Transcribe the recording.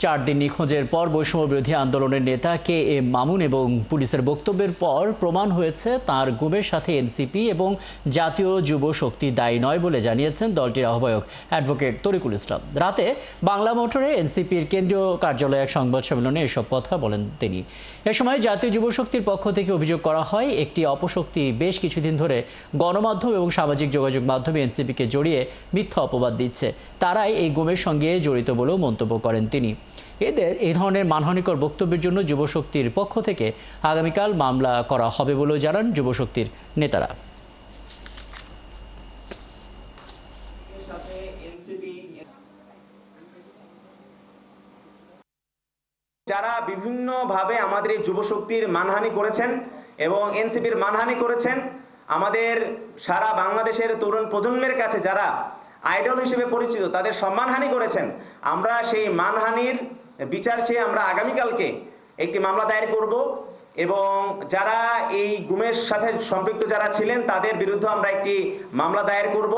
4 দিন নিখোঁজের পর বৈষম্য বিরোধী আন্দোলনের নেতা কে এম মামুন এবং পুলিশের বক্তব্যের পর প্রমাণ হয়েছে তার গুমের সাথে এনসিপি এবং জাতীয় যুব শক্তি দায়ী নয় বলে জানিয়েছেন দলটির আহ্বায়ক অ্যাডভোকেট তরিকুল ইসলাম। রাতে বাংলা মোটরে এনসিপির কেন্দ্রীয় কার্যালয়ে এক সংবাদ সম্মেলনে এসব কথা বলেন তিনি। এ সময় জাতীয় যুব শক্তির পক্ষ থেকে অভিযোগ করা হয়, একটি অপশক্তি বেশ কিছুদিন ধরে গণমাধ্যম এবং সামাজিক যোগাযোগ মাধ্যমে এনসিপিকে জড়িয়ে মিথ্যা অপবাদ দিচ্ছে। তারাই এই গুমের সঙ্গে জড়িত বলেও মন্তব্য করেন তিনি। এদের এই ধরনের মানহানিকর বক্তব্যের জন্য যুবশক্তির পক্ষ থেকে আগামীকাল মামলা করা হবে বলেও জানান যুবশক্তির নেতারা। যারা বিভিন্নভাবে আমাদের এই যুবশক্তির মানহানি করেছেন এবং এনসিপির মানহানি করেছেন, আমাদের সারা বাংলাদেশের তরুণ প্রজন্মের কাছে যারা আইডল হিসেবে পরিচিত তাদের সম্মানহানি করেছেন, আমরা সেই মানহানির বিচার চেয়ে আমরা আগামীকালকে একটি মামলা দায়ের করব এবং যারা এই গুমের সাথে সম্পৃক্ত যারা ছিলেন তাদের বিরুদ্ধে আমরা একটি মামলা দায়ের করব।